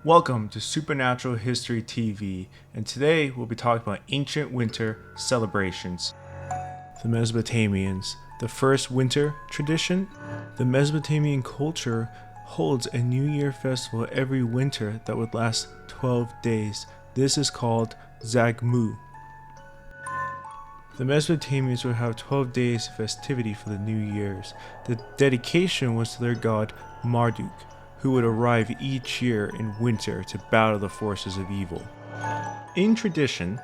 Welcome to Supernatural History TV, and today we'll be talking about ancient winter celebrations. The Mesopotamians, the first winter tradition. The Mesopotamian culture holds a New Year festival every winter that would last 12 days. This is called Zagmu. The Mesopotamians would have 12 days of festivity for the New Year's. The dedication was to their god Marduk, who would arrive each year in winter to battle the forces of evil. In tradition,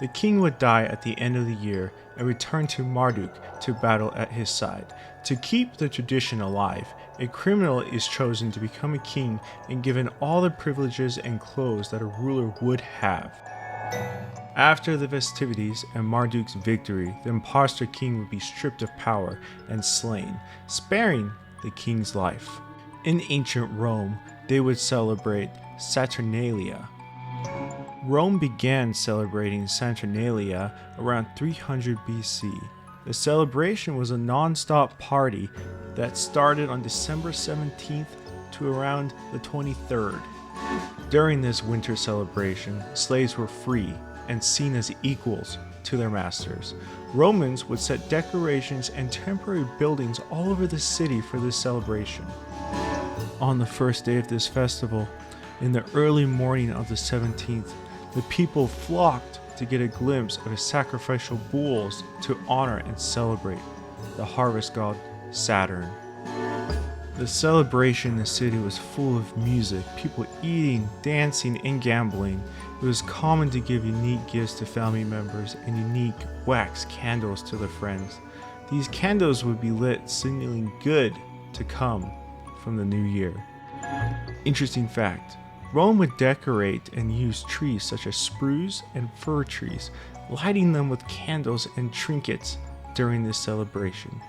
the king would die at the end of the year and return to Marduk to battle at his side. To keep the tradition alive, a criminal is chosen to become a king and given all the privileges and clothes that a ruler would have. After the festivities and Marduk's victory, the impostor king would be stripped of power and slain, sparing the king's life. In ancient Rome, they would celebrate Saturnalia. Rome began celebrating Saturnalia around 300 BC. The celebration was a non-stop party that started on December 17th to around the 23rd. During this winter celebration, slaves were free and seen as equals to their masters. Romans would set decorations and temporary buildings all over the city for this celebration. On the first day of this festival, in the early morning of the 17th, the people flocked to get a glimpse of his sacrificial bulls to honor and celebrate the harvest god Saturn. The celebration in the city was full of music, people eating, dancing, and gambling. It was common to give unique gifts to family members and unique wax candles to their friends. These candles would be lit signaling good to come from the new year. Interesting fact, Rome would decorate and use trees such as spruce and fir trees, lighting them with candles and trinkets during this celebration.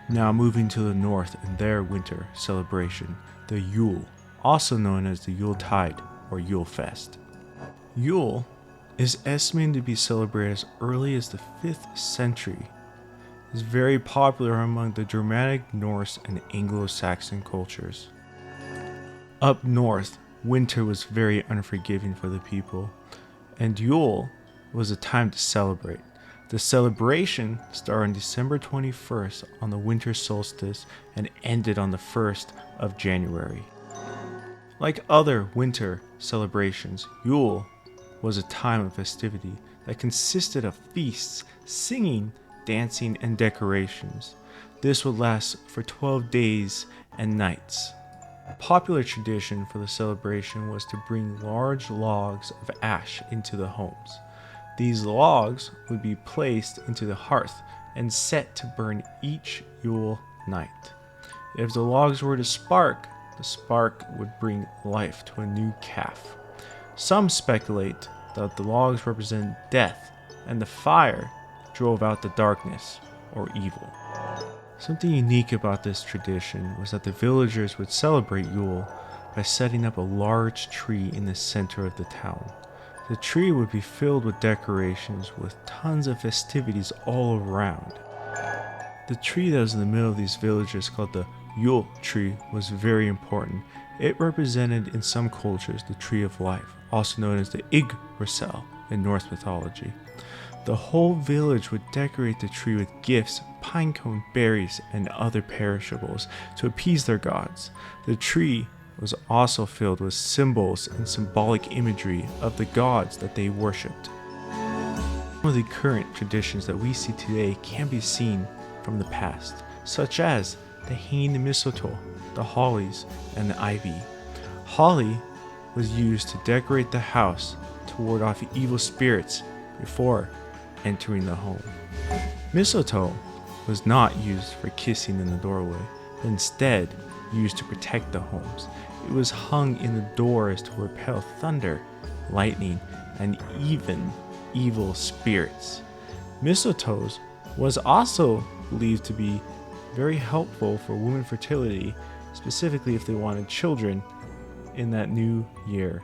Now moving to the north in their winter celebration, the Yule, also known as the Yuletide or Yule Fest. Yule is estimated to be celebrated as early as the 5th century. Is very popular among the Germanic, Norse, and Anglo-Saxon cultures. Up north, winter was very unforgiving for the people, and Yule was a time to celebrate. The celebration started on December 21st on the winter solstice and ended on the 1st of January. Like other winter celebrations, Yule was a time of festivity that consisted of feasts, singing, dancing, and decorations. This would last for 12 days and nights. A popular tradition for the celebration was to bring large logs of ash into the homes. These logs would be placed into the hearth and set to burn each Yule night. If the logs were to spark, the spark would bring life to a new calf. Some speculate that the logs represent death and the fire drove out the darkness or evil. Something unique about this tradition was that the villagers would celebrate Yule by setting up a large tree in the center of the town. The tree would be filled with decorations with tons of festivities all around. The tree that was in the middle of these villages, called the Yule tree, was very important. It represented in some cultures the tree of life, also known as the Yggdrasil in Norse mythology. The whole village would decorate the tree with gifts, pinecone berries, and other perishables to appease their gods. The tree was also filled with symbols and symbolic imagery of the gods that they worshipped. Some of the current traditions that we see today can be seen from the past, such as the hanging the mistletoe, the hollies, and the ivy. Holly was used to decorate the house to ward off evil spirits before entering the home. Mistletoe was not used for kissing in the doorway, but instead used to protect the homes. It was hung in the doors to repel thunder, lightning, and even evil spirits. Mistletoe was also believed to be very helpful for women fertility, specifically if they wanted children in that new year.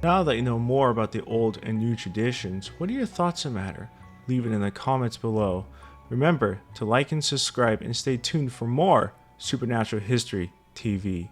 Now that you know more about the old and new traditions, what are your thoughts on the matter? Leave it in the comments below. Remember to like and subscribe and stay tuned for more Supernatural History TV.